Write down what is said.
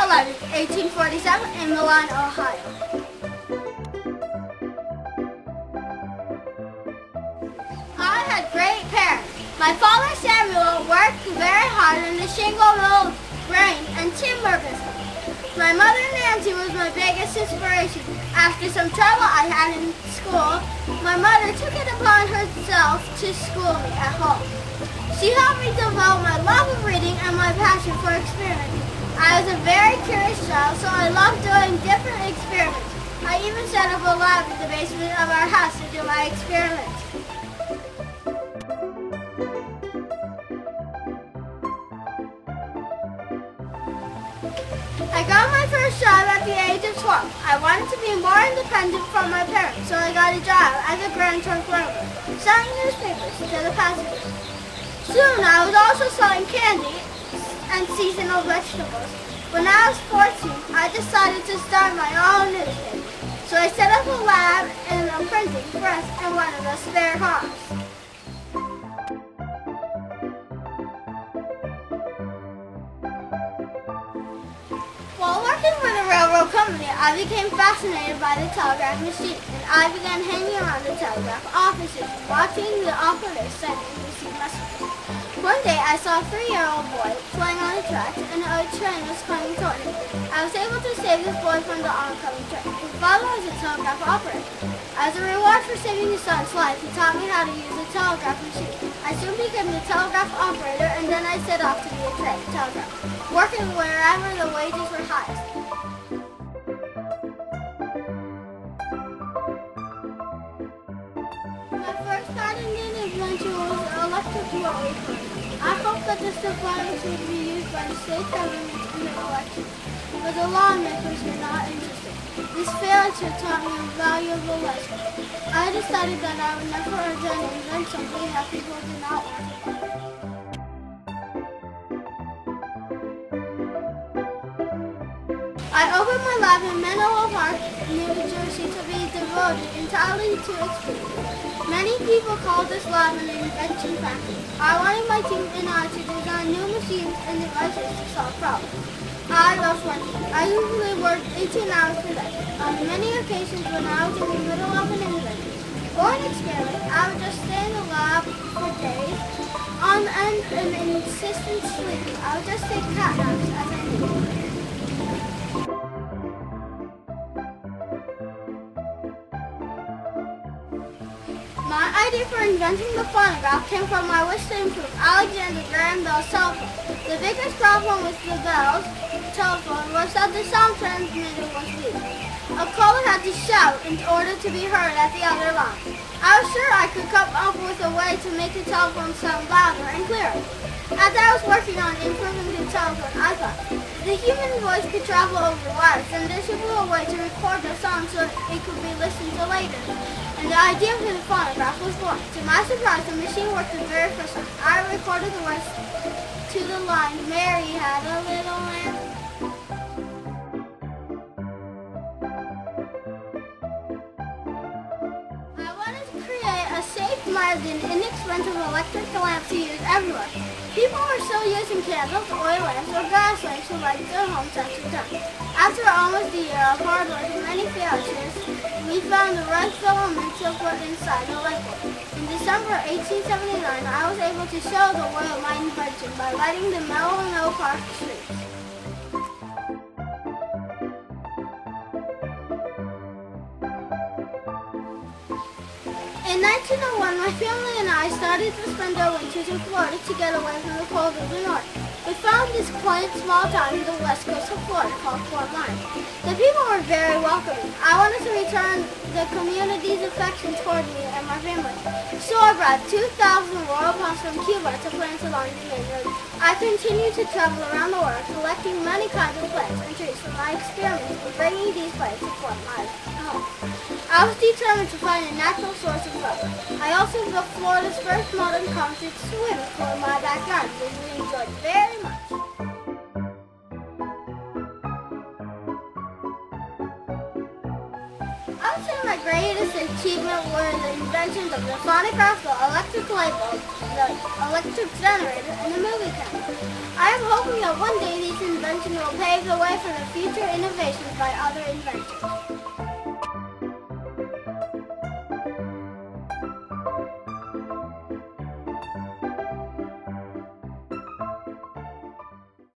11, 1847 in Milan, Ohio. I had great parents. My father Samuel worked very hard in the shingle mill, grain, and timber business. My mother Nancy was my biggest inspiration. After some trouble I had in school, my mother took it upon herself to school me at home. She helped me develop my love of reading and my passion for experimenting. I was a very curious child, so I loved doing different experiments. I even set up a lab in the basement of our house to do my experiments. I got my first job at the age of 12. I wanted to be more independent from my parents, so I got a job as a grand trunk loader, selling newspapers to the passengers. Soon I was also selling candy and seasonal vegetables. When I was 14, I decided to start my own newspaper. So I set up a lab and a printing press in one of the spare cars. While working for the railroad company, I became fascinated by the telegraph machine, and I began hanging around the telegraph offices, watching the operators send and receive messages. One day, I saw a 3-year-old boy playing on the tracks, and a train was coming toward him. I was able to save this boy from the oncoming train. His father was a telegraph operator. As a reward for saving his son's life, he taught me how to use a telegraph machine. I soon became a telegraph operator, and then I set off to be a telegrapher, working wherever the wages were highest. My first gardening adventure was an electric mower. I hoped that this device would be used by the state government in the election, but the lawmakers were not interested. This failure taught me a valuable lesson. I decided that I would never again invent something that people did not want. I opened my lab in Menlo Park, New Jersey, to be devoted entirely to experience. Many people call this lab an invention factory. I wanted my team and I to design new machines and devices to solve problems. I love working. I usually work 18 hours per day. On many occasions when I was in the middle of an invention or an experiment, I would just stay in the lab for days on end and insistent sleep. I would just take cat naps as I needed. My idea for inventing the phonograph came from my wish to improve Alexander Graham Bell's telephone. The biggest problem with the Bell's telephone was that the sound transmitter was weak. A caller had to shout in order to be heard at the other line. I was sure I could come up with a way to make the telephone sound louder and clearer. As I was working on improving the telephone, I thought, the human voice could travel over wires, and there should be a way to record the sound so it could be listened to later. And the idea for the phonograph was born. To my surprise, the machine worked the very first time. I recorded the words to the line, Mary had a little lamb. I wanted to create a safe, mild, and inexpensive electric lamp to use everywhere. People were still using candles, oil lamps, or gas lamps to light their homes after dark. After almost a year of hard work and many failures, we found the right filament to put inside the light bulb. In December 1879, I was able to show the world my invention by lighting the Menlo Park streets. In 1901, my family and I started to spend our winters in Florida to get away from the cold of the north. We found this quaint small town in the west coast of Florida called Fort Myers. The people were very welcoming. I wanted to return the community's affection toward me and my family. So I brought 2,000 royal palms from Cuba to plants along the main road. I continued to travel around the world, collecting many kinds of plants and trees from my experiments of bringing these plants to Fort Myers home. I was determined to find a natural source of love. I also built Florida's first modern concrete swimming pool in my backyard, which we enjoyed very much. I would say my greatest achievement were the inventions of the phonograph, the electric light bulb, the electric generator, and the movie camera. I am hoping that one day these inventions will pave the way for the future innovations by other inventors.